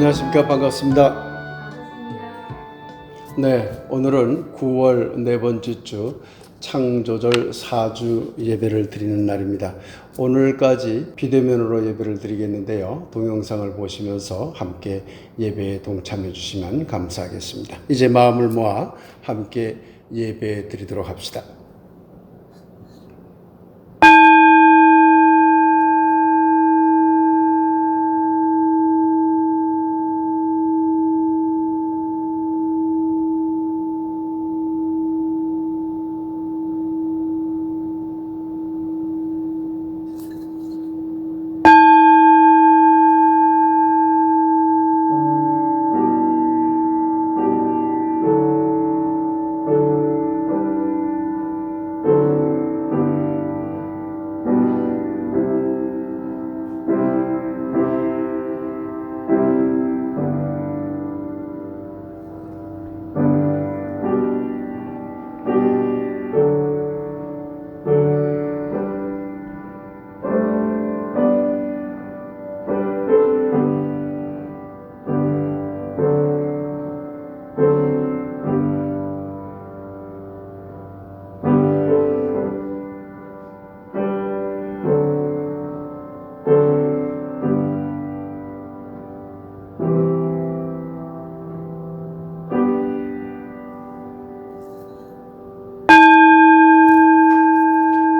안녕하십니까. 반갑습니다. 네, 오늘은 9월 네 번째 주 창조절 4주 예배를 드리는 날입니다. 오늘까지 비대면으로 예배를 드리겠는데요. 동영상을 보시면서 함께 예배에 동참해 주시면 감사하겠습니다. 이제 마음을 모아 함께 예배 드리도록 합시다.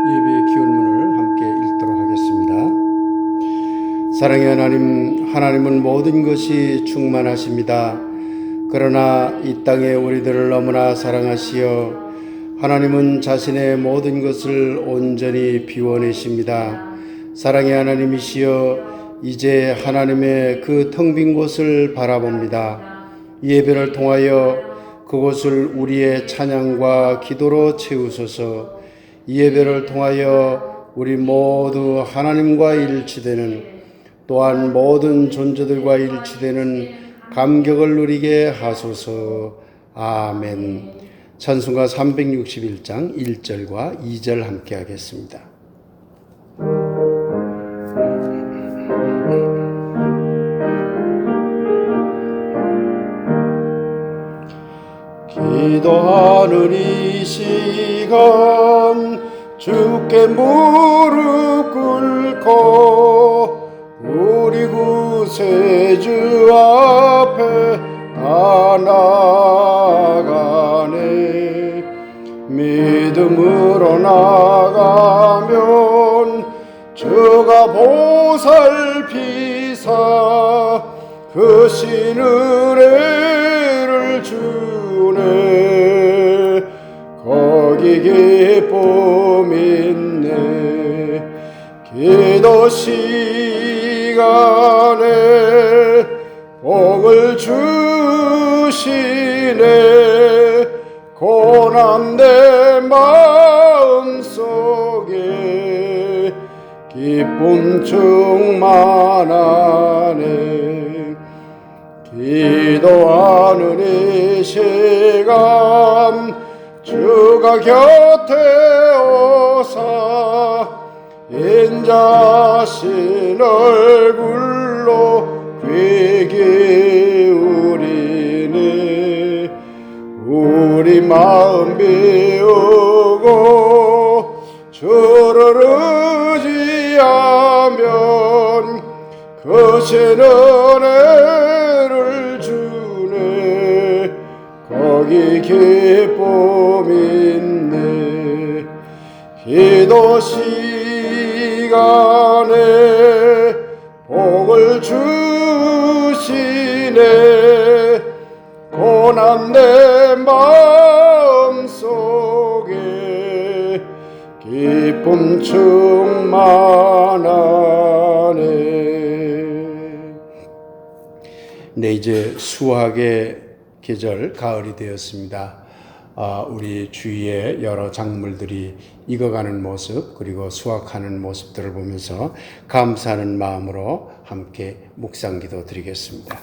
예배의 기원문을 함께 읽도록 하겠습니다. 사랑의 하나님, 하나님은 모든 것이 충만하십니다. 그러나 이 땅에 우리들을 너무나 사랑하시어 하나님은 자신의 모든 것을 온전히 비워내십니다. 사랑의 하나님이시여 이제 하나님의 그 텅 빈 곳을 바라봅니다. 이 예배를 통하여 그곳을 우리의 찬양과 기도로 채우소서. 이 예배를 통하여 우리 모두 하나님과 일치되는, 또한 모든 존재들과 일치되는 감격을 누리게 하소서. 아멘. 찬송가 361장 1절과 2절 함께 하겠습니다. 기도하는 이 시간 주께 무릎 꿇고 우리 구세주 앞에 다 나아가네. 믿음으로 나가면 주가 보살피사 그 신 은혜를 주네. 거기 기쁨 있네. 기도 시간에 복을 주시네. 고난 내 마음속에 기쁨 충만하네. 기도하는 이 시간 주가 곁에 오사 인자신 얼굴로 귀 기울이네. 우리 마음 비우고 주를 의지하면 그 신 은혜를 주네. 거기 기쁨 있네. 기도 시간에 복을 주시네. 고난 내 마음속에 기쁨 충만하네. 네, 이제 수확의 계절 가을이 되었습니다. 우리 주위에 여러 작물들이 익어가는 모습, 그리고 수확하는 모습들을 보면서 감사하는 마음으로 함께 묵상기도 드리겠습니다.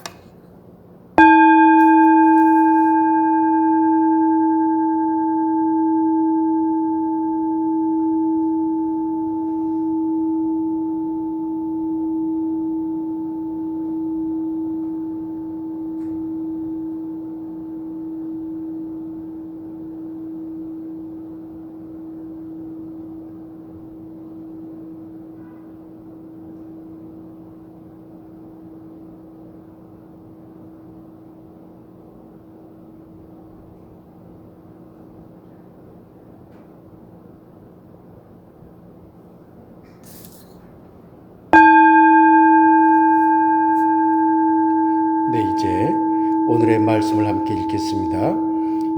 오늘의 말씀을 함께 읽겠습니다.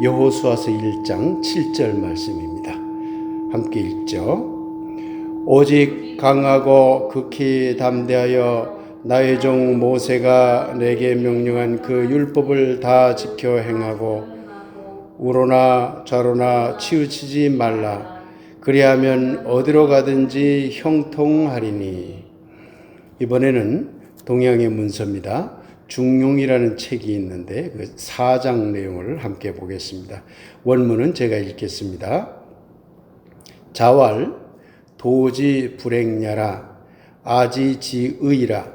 여호수아서 1장 7절 말씀입니다. 함께 읽죠. 오직 강하고 극히 담대하여 나의 종 모세가 내게 명령한 그 율법을 다 지켜 행하고 우로나 좌로나 치우치지 말라. 그리하면 어디로 가든지 형통하리니. 이번에는 동양의 문서입니다. 중용이라는 책이 있는데 그 4장 내용을 함께 보겠습니다. 원문은 제가 읽겠습니다. 자왈 도지 불행야라 아지 지의라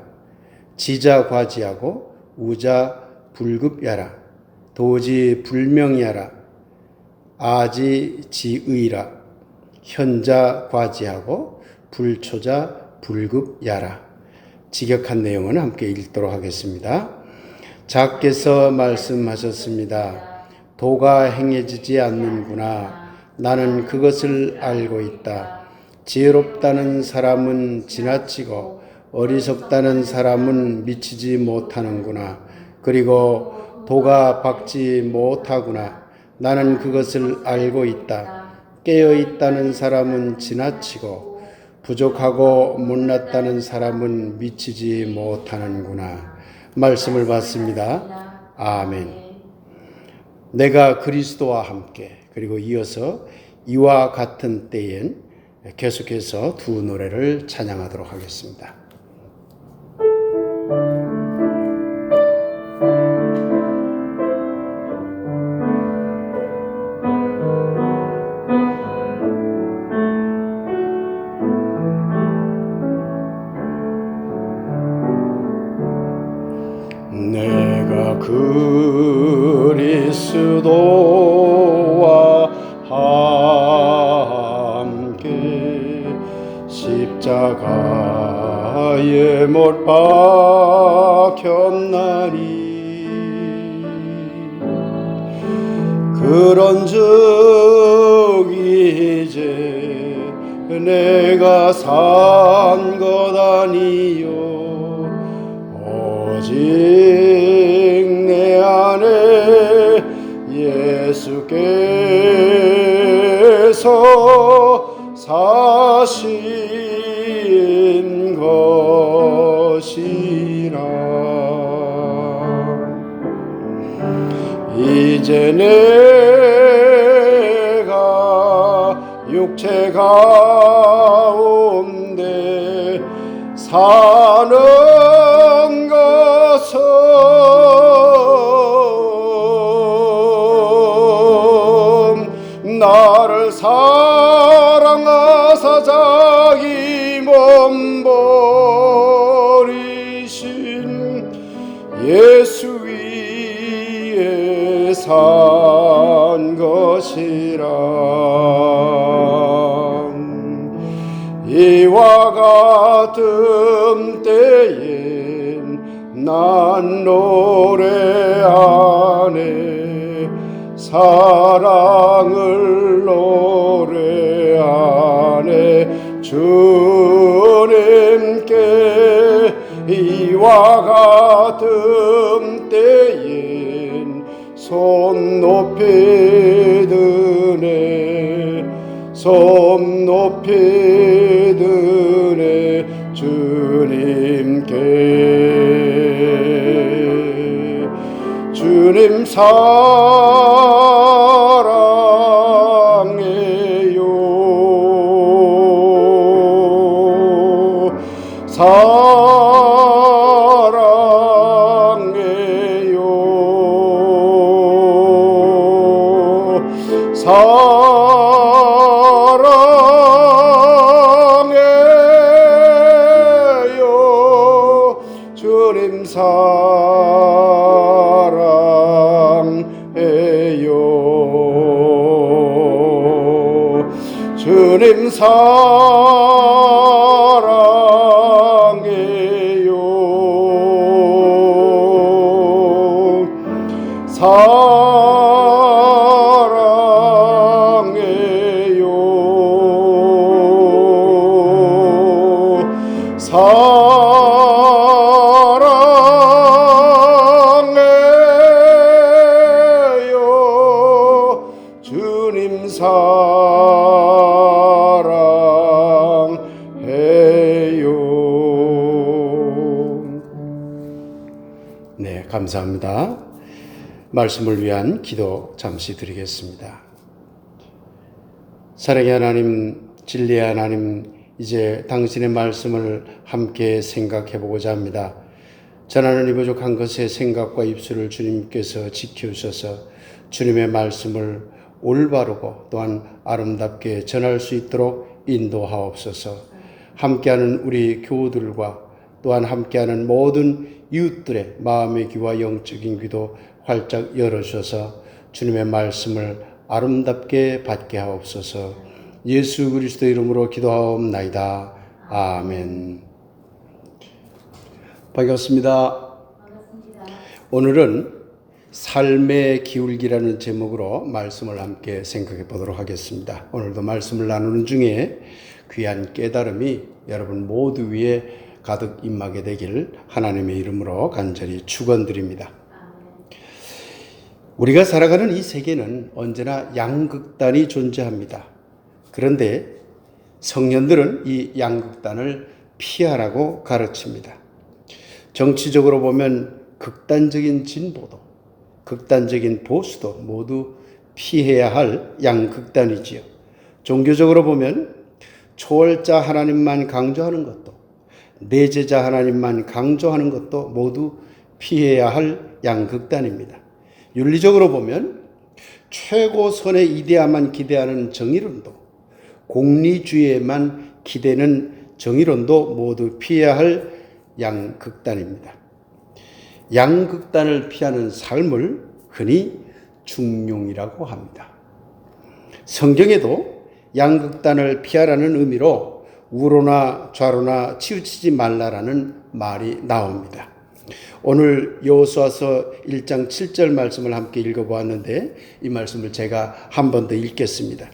지자 과지하고 우자 불급야라 도지 불명야라 아지 지의라 현자 과지하고 불초자 불급야라. 직역한 내용은 함께 읽도록 하겠습니다. 작께서 말씀하셨습니다. 도가 행해지지 않는구나. 나는 그것을 알고 있다. 지혜롭다는 사람은 지나치고 어리석다는 사람은 미치지 못하는구나. 그리고 도가 박지 못하구나. 나는 그것을 알고 있다. 깨어있다는 사람은 지나치고 부족하고 못났다는 사람은 미치지 못하는구나. 말씀을 받습니다. 아멘. 내가 그리스도와 함께, 그리고 이어서 이와 같은 때엔 계속해서 두 노래를 찬양하도록 하겠습니다. 내가 그리스도와 함께 십자가에 못 박혔나니 그런즉 이제 내가 산 것 아니요 오직 내 안에 예수께서 사신 것이라. 이제 내가 육체 가운데 사는 것은 나를 사랑하사 자기 몸 버리신 예수 위에 산 것이라. 이와 같은 때엔 난 노래하네 사랑을 노래하네 주님께. 이와 같은 때엔 손 높이 드네 손 높이 드네 주님께. 주님 사랑해요 사랑해요 사랑해요 주님 사랑해요 주님 사랑해요 사랑해요 사랑해요 네, 감사합니다. 말씀을 위한 기도 잠시 드리겠습니다. 사랑의 하나님, 진리의 하나님, 이제 당신의 말씀을 함께 생각해 보고자 합니다. 전하는 이 부족한 것의 생각과 입술을 주님께서 지켜주셔서 주님의 말씀을 올바르고 또한 아름답게 전할 수 있도록 인도하옵소서. 함께하는 우리 교우들과 또한 함께하는 모든 이웃들의 마음의 귀와 영적인 귀도 활짝 열어주셔서 주님의 말씀을 아름답게 받게 하옵소서. 예수 그리스도 이름으로 기도하옵나이다. 아멘. 반갑습니다. 오늘은 삶의 기울기라는 제목으로 말씀을 함께 생각해 보도록 하겠습니다. 오늘도 말씀을 나누는 중에 귀한 깨달음이 여러분 모두 위에 가득 임하게 되길 하나님의 이름으로 간절히 축원드립니다. 우리가 살아가는 이 세계는 언제나 양극단이 존재합니다. 그런데 성년들은 이 양극단을 피하라고 가르칩니다. 정치적으로 보면 극단적인 진보도, 극단적인 보수도 모두 피해야 할 양극단이지요. 종교적으로 보면 초월자 하나님만 강조하는 것도, 내재자 하나님만 강조하는 것도 모두 피해야 할 양극단입니다. 윤리적으로 보면 최고선의 이데아만 기대하는 정의론도, 공리주의에만 기대는 정의론도 모두 피해야 할 양극단입니다. 양극단을 피하는 삶을 흔히 중용이라고 합니다. 성경에도 양극단을 피하라는 의미로 우로나 좌로나 치우치지 말라라는 말이 나옵니다. 오늘 여호수아서 1장 7절 말씀을 함께 읽어보았는데 이 말씀을 제가 한 번 더 읽겠습니다.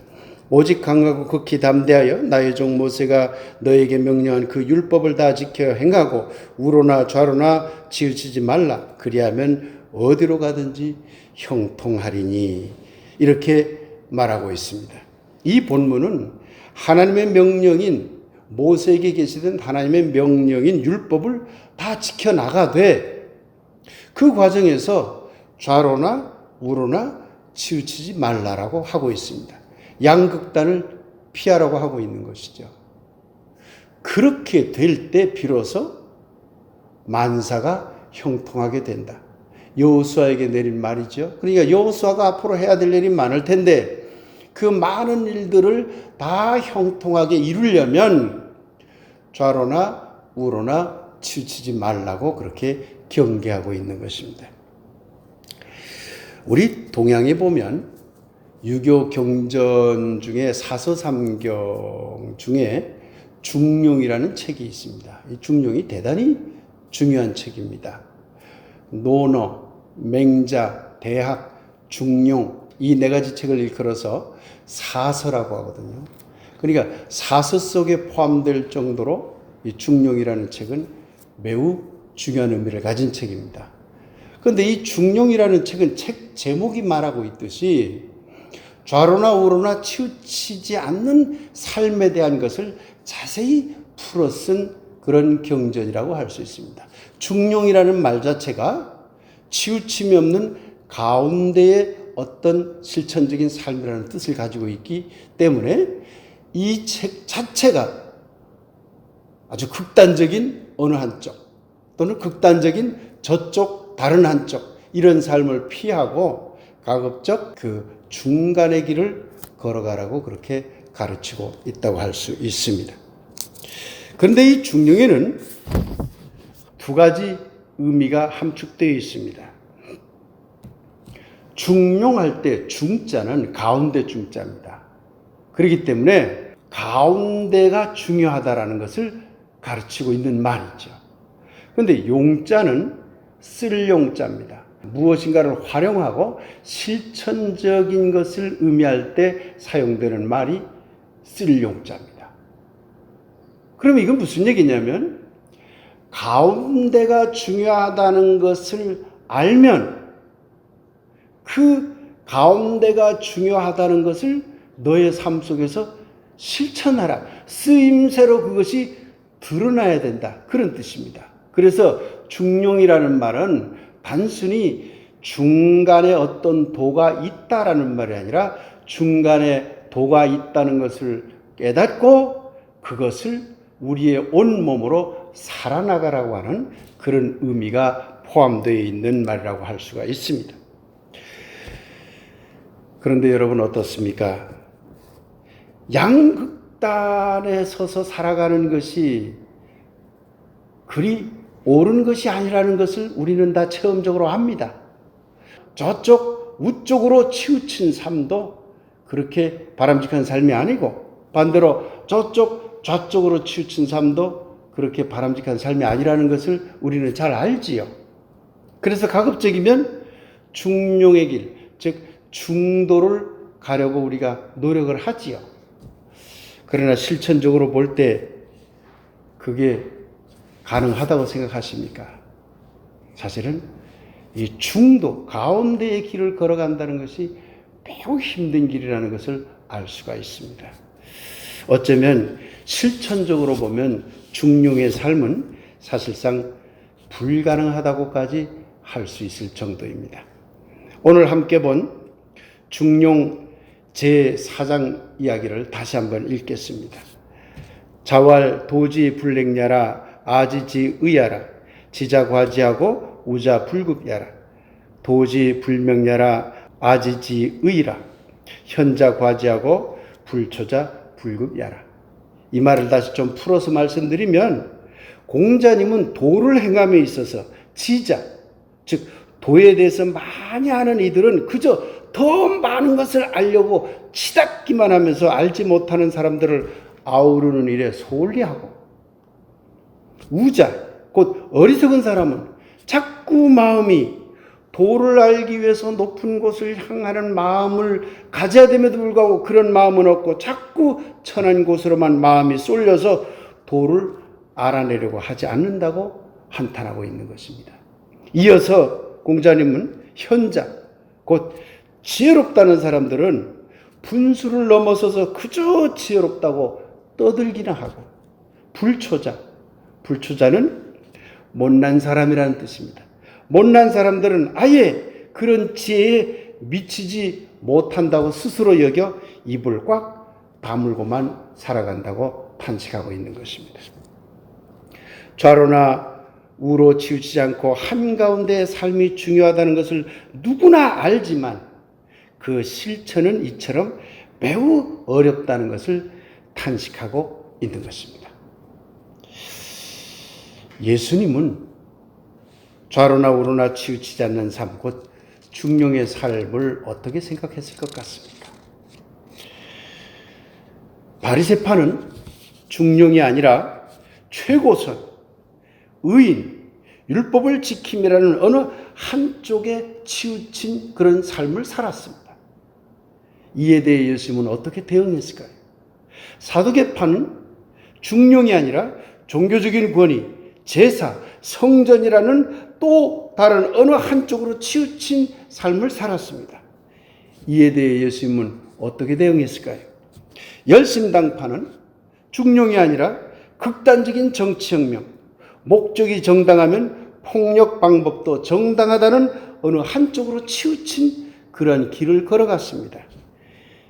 오직 강하고 극히 담대하여 나의 종 모세가 너에게 명령한 그 율법을 다 지켜 행하고 우로나 좌로나 치우치지 말라. 그리하면 어디로 가든지 형통하리니. 이렇게 말하고 있습니다. 이 본문은 하나님의 명령인 모세에게 계시던 하나님의 명령인 율법을 다 지켜나가되 그 과정에서 좌로나 우로나 치우치지 말라라고 하고 있습니다. 양극단을 피하라고 하고 있는 것이죠. 그렇게 될 때 비로소 만사가 형통하게 된다. 여호수아에게 내린 말이죠. 그러니까 여호수아가 앞으로 해야 될 일이 많을 텐데 그 많은 일들을 다 형통하게 이루려면 좌로나 우로나 치우치지 말라고 그렇게 경계하고 있는 것입니다. 우리 동양에 보면 유교 경전 중에 사서삼경 중에 중용이라는 책이 있습니다. 이 중용이 대단히 중요한 책입니다. 논어, 맹자, 대학, 중용 이 네 가지 책을 일컬어서 사서라고 하거든요. 그러니까 사서 속에 포함될 정도로 이 중용이라는 책은 매우 중요한 의미를 가진 책입니다. 그런데 이 중용이라는 책은 책 제목이 말하고 있듯이 좌로나 우로나 치우치지 않는 삶에 대한 것을 자세히 풀어 쓴 그런 경전이라고 할 수 있습니다. 중용이라는 말 자체가 치우침이 없는 가운데의 어떤 실천적인 삶이라는 뜻을 가지고 있기 때문에 이 책 자체가 아주 극단적인 어느 한쪽 또는 극단적인 저쪽 다른 한쪽 이런 삶을 피하고 가급적 그 중간의 길을 걸어가라고 그렇게 가르치고 있다고 할 수 있습니다. 그런데 이 중용에는 두 가지 의미가 함축되어 있습니다. 중용할 때 중자는 가운데 중자입니다. 그렇기 때문에 가운데가 중요하다라는 것을 가르치고 있는 말이죠. 그런데 용자는 쓸 용자입니다. 무엇인가를 활용하고 실천적인 것을 의미할 때 사용되는 말이 쓸 용자입니다. 그럼 이건 무슨 얘기냐면 가운데가 중요하다는 것을 알면 그 가운데가 중요하다는 것을 너의 삶 속에서 실천하라. 쓰임새로 그것이 드러나야 된다. 그런 뜻입니다. 그래서 중용이라는 말은 단순히 중간에 어떤 도가 있다라는 말이 아니라 중간에 도가 있다는 것을 깨닫고 그것을 우리의 온몸으로 살아나가라고 하는 그런 의미가 포함되어 있는 말이라고 할 수가 있습니다. 그런데 여러분 어떻습니까? 양극단에 서서 살아가는 것이 그리 옳은 것이 아니라는 것을 우리는 다 체험적으로 압니다. 저쪽 우쪽으로 치우친 삶도 그렇게 바람직한 삶이 아니고 반대로 좌쪽으로 치우친 삶도 그렇게 바람직한 삶이 아니라는 것을 우리는 잘 알지요. 그래서 가급적이면 중용의 길, 즉 중도를 가려고 우리가 노력을 하지요. 그러나 실천적으로 볼 때 그게 가능하다고 생각하십니까? 사실은 이 중도, 가운데의 길을 걸어간다는 것이 매우 힘든 길이라는 것을 알 수가 있습니다. 어쩌면 실천적으로 보면 중용의 삶은 사실상 불가능하다고까지 할 수 있을 정도입니다. 오늘 함께 본 중용 제4장 이야기를 다시 한번 읽겠습니다. 자왈 도지 불랭야라 아지지 의야라 지자과지하고 우자 불급야라 도지 불명야라 아지지 의라 현자 과지하고 불초자 불급야라. 이 말을 다시 좀 풀어서 말씀드리면 공자님은 도를 행함에 있어서 지자, 즉 도에 대해서 많이 아는 이들은 그저 더 많은 것을 알려고 치닫기만 하면서 알지 못하는 사람들을 아우르는 일에 소홀히하고 우자, 곧 어리석은 사람은 자꾸 마음이 도를 알기 위해서 높은 곳을 향하는 마음을 가져야 됨에도 불구하고 그런 마음은 없고 자꾸 천한 곳으로만 마음이 쏠려서 도를 알아내려고 하지 않는다고 한탄하고 있는 것입니다. 이어서 공자님은 현자, 곧 지혜롭다는 사람들은 분수를 넘어서서 그저 지혜롭다고 떠들기나 하고 불초자는 못난 사람이라는 뜻입니다. 못난 사람들은 아예 그런 지혜에 미치지 못한다고 스스로 여겨 입을 꽉 다물고만 살아간다고 탄식하고 있는 것입니다. 좌로나 우로 치우치지 않고 한가운데의 삶이 중요하다는 것을 누구나 알지만 그 실천은 이처럼 매우 어렵다는 것을 탄식하고 있는 것입니다. 예수님은 좌로나 우로나 치우치지 않는 삶, 곧 중용의 삶을 어떻게 생각했을 것 같습니까? 바리새파는 중용이 아니라 최고선, 의인, 율법을 지킴이라는 어느 한쪽에 치우친 그런 삶을 살았습니다. 이에 대해 예수님은 어떻게 대응했을까요? 사두개파는 중용이 아니라 종교적인 권위, 제사, 성전이라는 또 다른 어느 한쪽으로 치우친 삶을 살았습니다. 이에 대해 예수님은 어떻게 대응했을까요? 열심당파는 중용이 아니라 극단적인 정치혁명, 목적이 정당하면 폭력 방법도 정당하다는 어느 한쪽으로 치우친 그러한 길을 걸어갔습니다.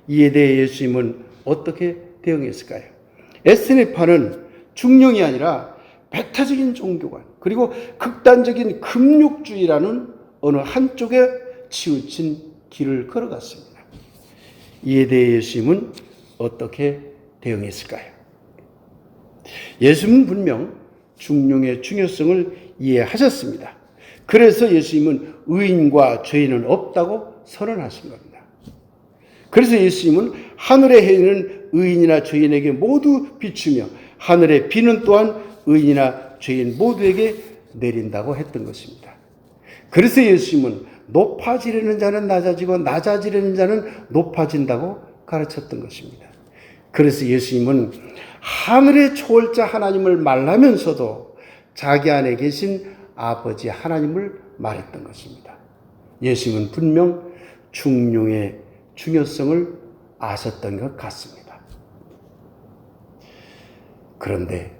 이에 대해 예수님은 어떻게 대응했을까요? 에스네파는 중용이 아니라 배타적인 종교관, 그리고 극단적인 금욕주의라는 어느 한쪽에 치우친 길을 걸어갔습니다. 이에 대해 예수님은 어떻게 대응했을까요? 예수님은 분명 중용의 중요성을 이해하셨습니다. 그래서 예수님은 의인과 죄인은 없다고 선언하신 겁니다. 그래서 예수님은 하늘의 해는 의인이나 죄인에게 모두 비추며 하늘의 비는 또한 의인이나 죄인 모두에게 내린다고 했던 것입니다. 그래서 예수님은 높아지려는 자는 낮아지고 낮아지려는 자는 높아진다고 가르쳤던 것입니다. 그래서 예수님은 하늘의 초월자 하나님을 말하면서도 자기 안에 계신 아버지 하나님을 말했던 것입니다. 예수님은 분명 중용의 중요성을 아셨던 것 같습니다. 그런데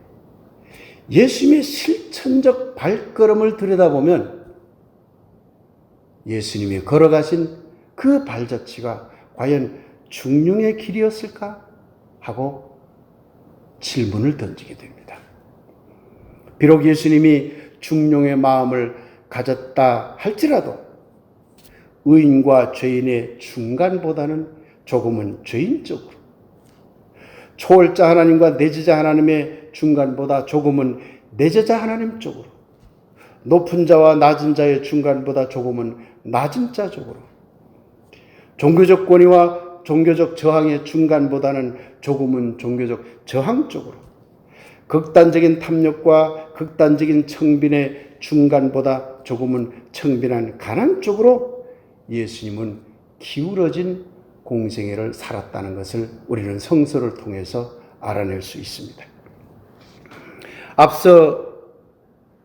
예수님의 실천적 발걸음을 들여다보면 예수님이 걸어가신 그 발자취가 과연 중용의 길이었을까 하고 질문을 던지게 됩니다. 비록 예수님이 중용의 마음을 가졌다 할지라도 의인과 죄인의 중간보다는 조금은 죄인 쪽으로, 초월자 하나님과 내제자 하나님의 중간보다 조금은 내제자 하나님 쪽으로, 높은 자와 낮은 자의 중간보다 조금은 낮은 자 쪽으로, 종교적 권위와 종교적 저항의 중간보다는 조금은 종교적 저항 쪽으로, 극단적인 탐욕과 극단적인 청빈의 중간보다 조금은 청빈한 가난 쪽으로 예수님은 기울어진 공생애를 살았다는 것을 우리는 성서를 통해서 알아낼 수 있습니다. 앞서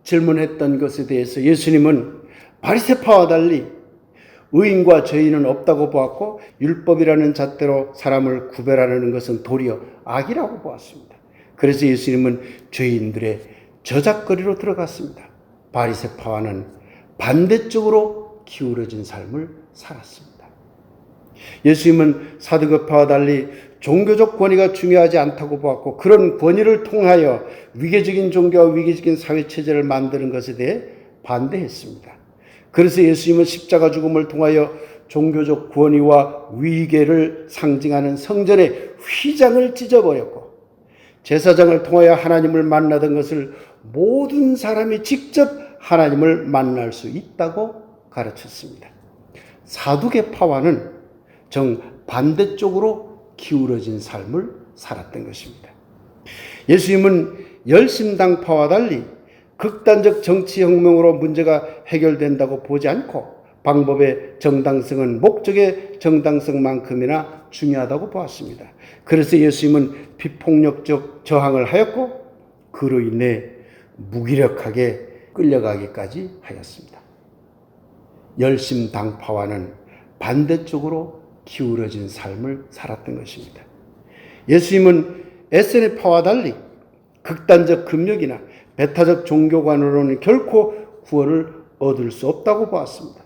질문했던 것에 대해서 예수님은 바리새파와 달리 의인과 죄인은 없다고 보았고 율법이라는 잣대로 사람을 구별하려는 것은 도리어 악이라고 보았습니다. 그래서 예수님은 죄인들의 저작거리로 들어갔습니다. 바리새파와는 반대쪽으로 기울어진 삶을 살았습니다. 예수님은 사두개파와 달리 종교적 권위가 중요하지 않다고 보았고 그런 권위를 통하여 위계적인 종교와 위계적인 사회체제를 만드는 것에 대해 반대했습니다. 그래서 예수님은 십자가 죽음을 통하여 종교적 권위와 위계를 상징하는 성전의 휘장을 찢어버렸고 제사장을 통하여 하나님을 만나던 것을 모든 사람이 직접 하나님을 만날 수 있다고 가르쳤습니다. 사두개파와는 정반대쪽으로 기울어진 삶을 살았던 것입니다. 예수님은 열심당파와 달리 극단적 정치혁명으로 문제가 해결된다고 보지 않고 방법의 정당성은 목적의 정당성만큼이나 중요하다고 보았습니다. 그래서 예수님은 비폭력적 저항을 하였고 그로 인해 무기력하게 끌려가기까지 하였습니다. 열심당파와는 반대쪽으로 기울어진 삶을 살았던 것입니다. 예수님은 SNF파와 달리 극단적 금욕이나 배타적 종교관으로는 결코 구원을 얻을 수 없다고 보았습니다.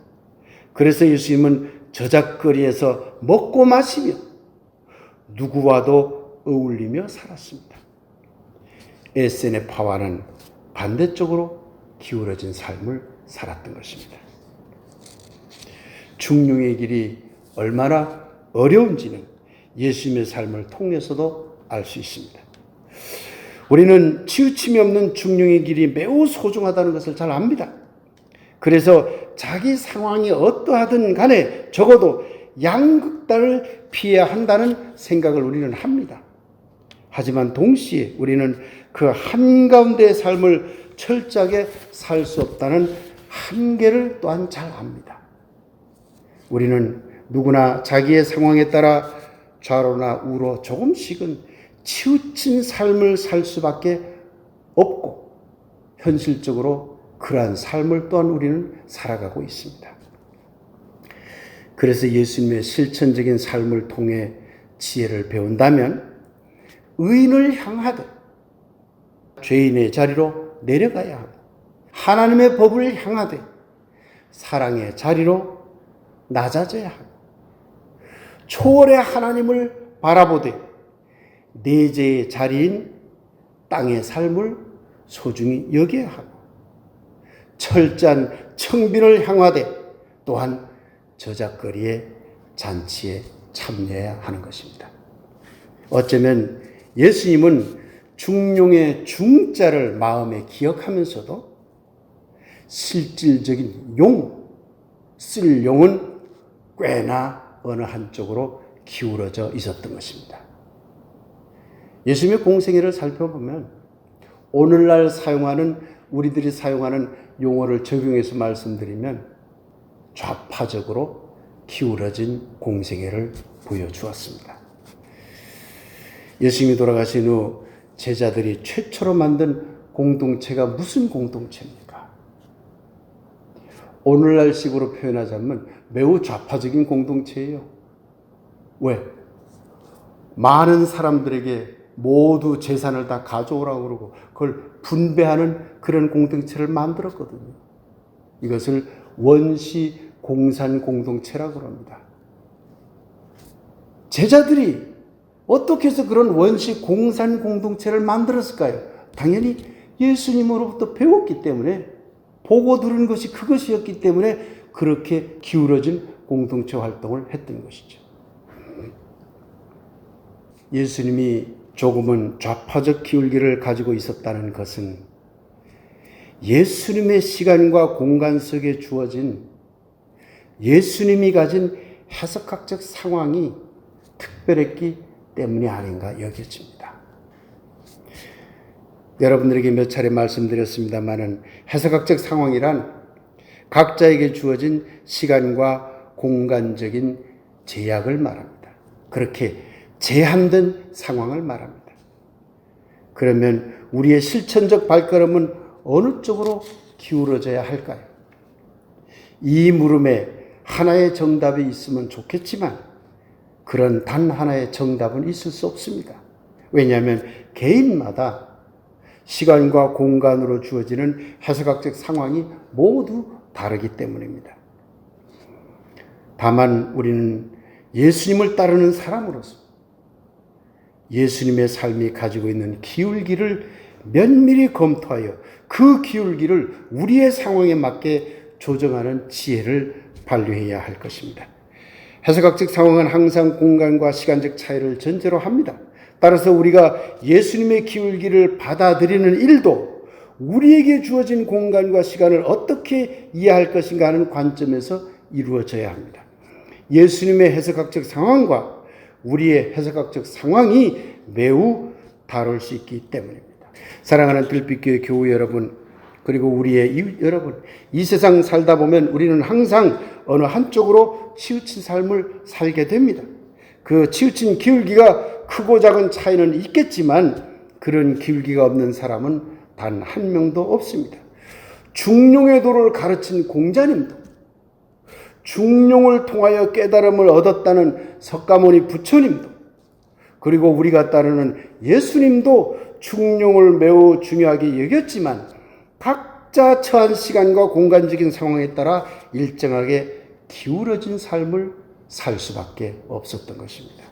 그래서 예수님은 저작거리에서 먹고 마시며 누구와도 어울리며 살았습니다. SNF파와는 반대쪽으로 기울어진 삶을 살았던 것입니다. 중용의 길이 얼마나 어려운지는 예수님의 삶을 통해서도 알 수 있습니다. 우리는 치우침이 없는 중용의 길이 매우 소중하다는 것을 잘 압니다. 그래서 자기 상황이 어떠하든 간에 적어도 양극단을 피해야 한다는 생각을 우리는 합니다. 하지만 동시에 우리는 그 한가운데의 삶을 철저하게 살 수 없다는 한계를 또한 잘 압니다. 우리는 누구나 자기의 상황에 따라 좌로나 우로 조금씩은 치우친 삶을 살 수밖에 없고 현실적으로 그러한 삶을 또한 우리는 살아가고 있습니다. 그래서 예수님의 실천적인 삶을 통해 지혜를 배운다면 의인을 향하듯 죄인의 자리로 내려가야 하고 하나님의 법을 향하되 사랑의 자리로 낮아져야 하고 초월의 하나님을 바라보되 내재의 자리인 땅의 삶을 소중히 여겨야 하고 철저한 청빈을 향하되 또한 저작거리의 잔치에 참여해야 하는 것입니다. 어쩌면 예수님은 중용의 중자를 마음에 기억하면서도 실질적인 쓸 용은 꽤나 어느 한쪽으로 기울어져 있었던 것입니다. 예수님의 공생애를 살펴보면 오늘날 우리들이 사용하는 용어를 적용해서 말씀드리면 좌파적으로 기울어진 공생애를 보여주었습니다. 예수님이 돌아가신 후 제자들이 최초로 만든 공동체가 무슨 공동체입니까? 오늘날 식으로 표현하자면 매우 좌파적인 공동체예요. 왜? 많은 사람들에게 모두 재산을 다 가져오라고 그러고 그걸 분배하는 그런 공동체를 만들었거든요. 이것을 원시 공산 공동체라고 합니다. 제자들이 어떻게 해서 그런 원시 공산 공동체를 만들었을까요? 당연히 예수님으로부터 배웠기 때문에, 보고 들은 것이 그것이었기 때문에 그렇게 기울어진 공동체 활동을 했던 것이죠. 예수님이 조금은 좌파적 기울기를 가지고 있었다는 것은 예수님의 시간과 공간 속에 주어진 예수님이 가진 해석학적 상황이 특별했기 때문이 아닌가 여겨집니다. 여러분들에게 몇 차례 말씀드렸습니다마는 해석학적 상황이란 각자에게 주어진 시간과 공간적인 제약을 말합니다. 그렇게 제한된 상황을 말합니다. 그러면 우리의 실천적 발걸음은 어느 쪽으로 기울어져야 할까요? 이 물음에 하나의 정답이 있으면 좋겠지만 그런 단 하나의 정답은 있을 수 없습니다. 왜냐하면 개인마다 시간과 공간으로 주어지는 해석학적 상황이 모두 다르기 때문입니다. 다만 우리는 예수님을 따르는 사람으로서 예수님의 삶이 가지고 있는 기울기를 면밀히 검토하여 그 기울기를 우리의 상황에 맞게 조정하는 지혜를 발휘해야 할 것입니다. 해석학적 상황은 항상 공간과 시간적 차이를 전제로 합니다. 따라서 우리가 예수님의 기울기를 받아들이는 일도 우리에게 주어진 공간과 시간을 어떻게 이해할 것인가 하는 관점에서 이루어져야 합니다. 예수님의 해석학적 상황과 우리의 해석학적 상황이 매우 다를 수 있기 때문입니다. 사랑하는 들빛교회 교우 여러분, 그리고 우리의 이웃 여러분, 이 세상 살다 보면 우리는 항상 어느 한쪽으로 치우친 삶을 살게 됩니다. 그 치우친 기울기가 크고 작은 차이는 있겠지만 그런 기울기가 없는 사람은 단 한 명도 없습니다. 중용의 도를 가르친 공자님도, 중용을 통하여 깨달음을 얻었다는 석가모니 부처님도, 그리고 우리가 따르는 예수님도 중용을 매우 중요하게 여겼지만 각자 처한 시간과 공간적인 상황에 따라 일정하게 기울어진 삶을 살 수밖에 없었던 것입니다.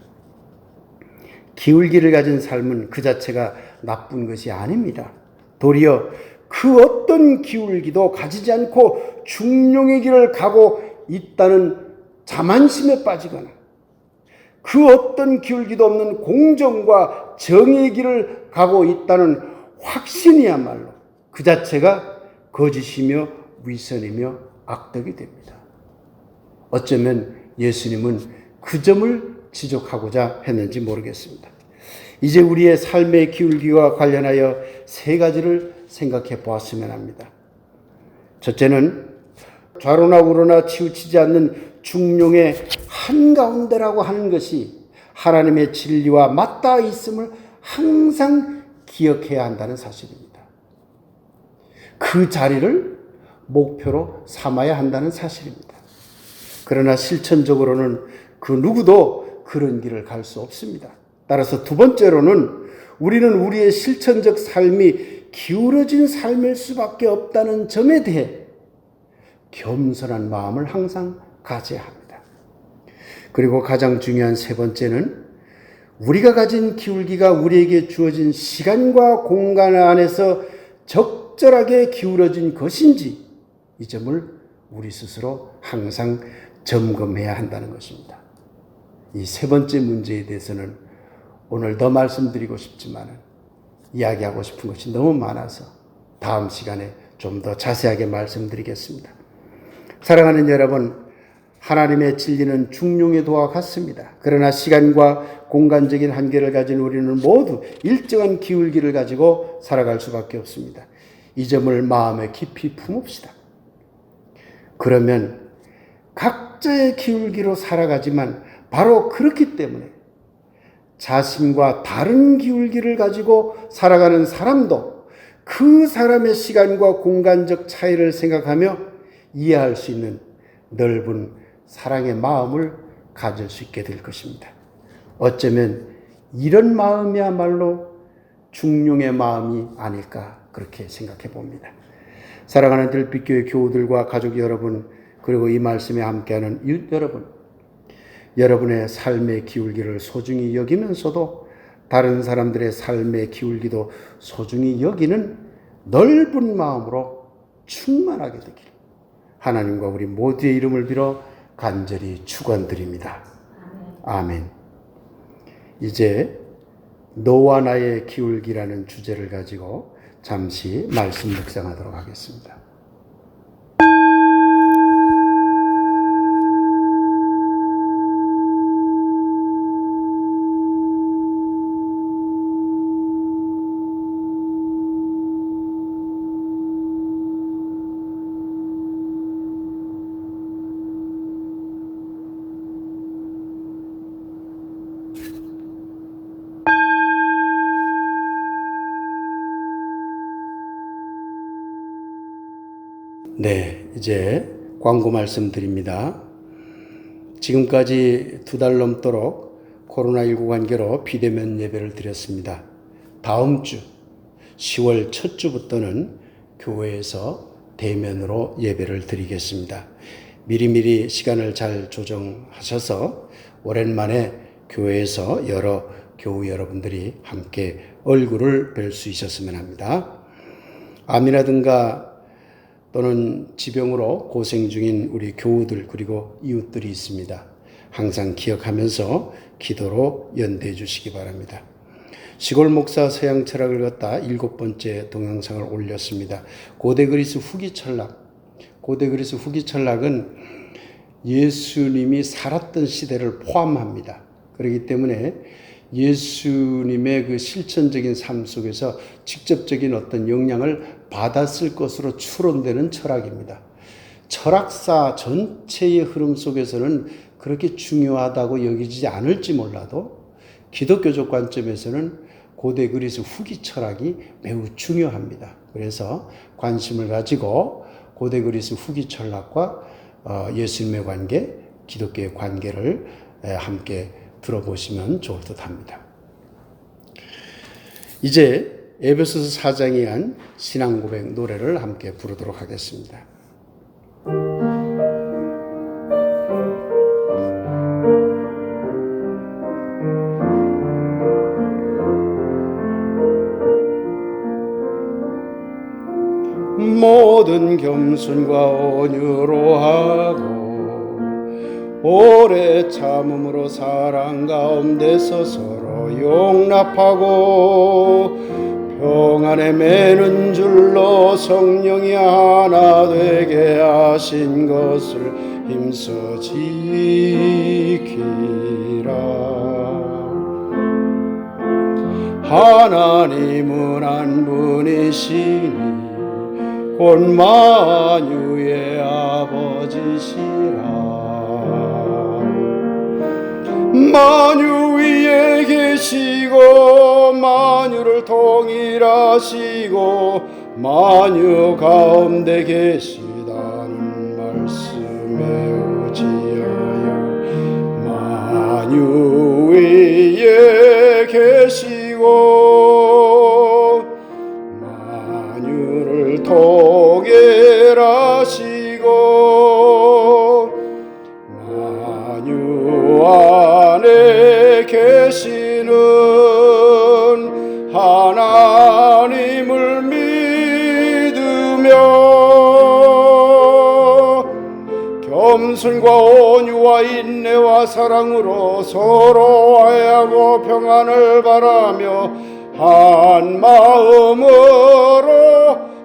기울기를 가진 삶은 그 자체가 나쁜 것이 아닙니다. 도리어 그 어떤 기울기도 가지지 않고 중용의 길을 가고 있다는 자만심에 빠지거나 그 어떤 기울기도 없는 공정과 정의의 길을 가고 있다는 확신이야말로 그 자체가 거짓이며 위선이며 악덕이 됩니다. 어쩌면 예수님은 그 점을 지적하고자 했는지 모르겠습니다. 이제 우리의 삶의 기울기와 관련하여 세 가지를 생각해 보았으면 합니다. 첫째는 좌로나 우로나 치우치지 않는 중용의 한가운데라고 하는 것이 하나님의 진리와 맞닿아 있음을 항상 기억해야 한다는 사실입니다. 그 자리를 목표로 삼아야 한다는 사실입니다. 그러나 실천적으로는 그 누구도 그런 길을 갈 수 없습니다. 따라서 두 번째로는 우리는 우리의 실천적 삶이 기울어진 삶일 수밖에 없다는 점에 대해 겸손한 마음을 항상 가져야 합니다. 그리고 가장 중요한 세 번째는 우리가 가진 기울기가 우리에게 주어진 시간과 공간 안에서 적절하게 기울어진 것인지 이 점을 우리 스스로 항상 점검해야 한다는 것입니다. 이 세 번째 문제에 대해서는 오늘 더 말씀드리고 싶지만 이야기하고 싶은 것이 너무 많아서 다음 시간에 좀 더 자세하게 말씀드리겠습니다. 사랑하는 여러분, 하나님의 진리는 중용의 도와 같습니다. 그러나 시간과 공간적인 한계를 가진 우리는 모두 일정한 기울기를 가지고 살아갈 수밖에 없습니다. 이 점을 마음에 깊이 품읍시다. 그러면 각자의 기울기로 살아가지만 바로 그렇기 때문에 자신과 다른 기울기를 가지고 살아가는 사람도 그 사람의 시간과 공간적 차이를 생각하며 이해할 수 있는 넓은 사랑의 마음을 가질 수 있게 될 것입니다. 어쩌면 이런 마음이야말로 중용의 마음이 아닐까 그렇게 생각해 봅니다. 사랑하는 들빛교회 교우들과 가족 여러분, 그리고 이 말씀에 함께하는 이웃 여러분, 여러분의 삶의 기울기를 소중히 여기면서도 다른 사람들의 삶의 기울기도 소중히 여기는 넓은 마음으로 충만하게 되길 하나님과 우리 모두의 이름을 빌어 간절히 축원드립니다. 아멘. 이제 너와 나의 기울기라는 주제를 가지고 잠시 말씀 묵상하도록 하겠습니다. 네, 이제 광고 말씀드립니다. 지금까지 2달 넘도록 코로나19 관계로 비대면 예배를 드렸습니다. 다음 주 10월 첫 주부터는 교회에서 대면으로 예배를 드리겠습니다. 미리미리 시간을 잘 조정하셔서 오랜만에 교회에서 여러 교우 여러분들이 함께 얼굴을 뵐 수 있었으면 합니다. 암이라든가 또는 지병으로 고생 중인 우리 교우들 그리고 이웃들이 있습니다. 항상 기억하면서 기도로 연대해 주시기 바랍니다. 시골 목사 서양 철학을 걷다 7번째 동영상을 올렸습니다. 고대 그리스 후기 철학. 고대 그리스 후기 철학은 예수님이 살았던 시대를 포함합니다. 그렇기 때문에 예수님의 그 실천적인 삶 속에서 직접적인 어떤 영향을 받았을 것으로 추론되는 철학입니다. 철학사 전체의 흐름 속에서는 그렇게 중요하다고 여기지 않을지 몰라도 기독교적 관점에서는 고대 그리스 후기 철학이 매우 중요합니다. 그래서 관심을 가지고 고대 그리스 후기 철학과 예수님의 관계, 기독교의 관계를 함께 들어보시면 좋을 듯합니다. 이제 에베소서 4장에 한 신앙 고백 노래를 함께 부르도록 하겠습니다. 모든 겸손과 온유로 하고 오래 참음으로 사랑 가운데서 서로 용납하고 평안에 매는 줄로 성령이 하나 되게 하신 것을 힘써 지키라. 하나님은 한 분이시니 곧 만유의 아버지시라. 만유 위에 계시고 만유를 통일하시고 만유 가운데 계시다는 말씀에 의지하여 만유 위에 계시고 만유를 통일하시고 만유 안에 계시는 하나님을 믿으며 겸손과 온유와 인내와 사랑으로 서로 화해하고 평안을 바라며 한 마음으로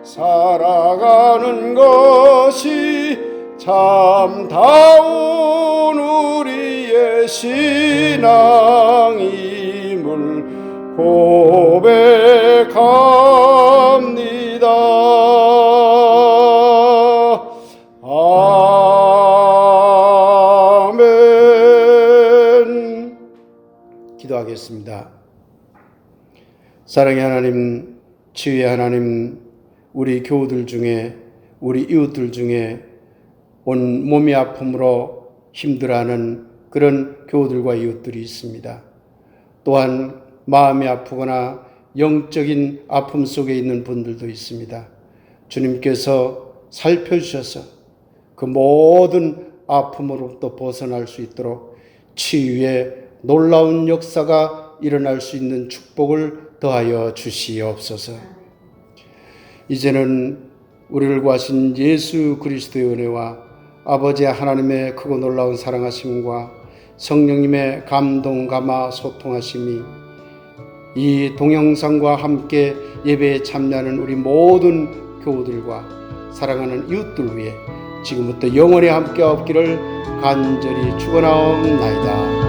살아가는 것이 참다운 우리의 신앙임을 고백합니다. 아멘. 기도하겠습니다. 사랑의 하나님, 치유의 하나님, 우리 교우들 중에, 우리 이웃들 중에 온 몸의 아픔으로 힘들어하는 그런 교우들과 이웃들이 있습니다. 또한 마음이 아프거나 영적인 아픔 속에 있는 분들도 있습니다. 주님께서 살펴주셔서 그 모든 아픔으로부터 벗어날 수 있도록 치유의 놀라운 역사가 일어날 수 있는 축복을 더하여 주시옵소서. 이제는 우리를 구하신 예수 그리스도의 은혜와 아버지 하나님의 크고 놀라운 사랑하심과 성령님의 감동, 감화, 소통하심이 이 동영상과 함께 예배에 참여하는 우리 모든 교우들과 사랑하는 이웃들 위해 지금부터 영원히 함께 없기를 간절히 축원하옵나이다.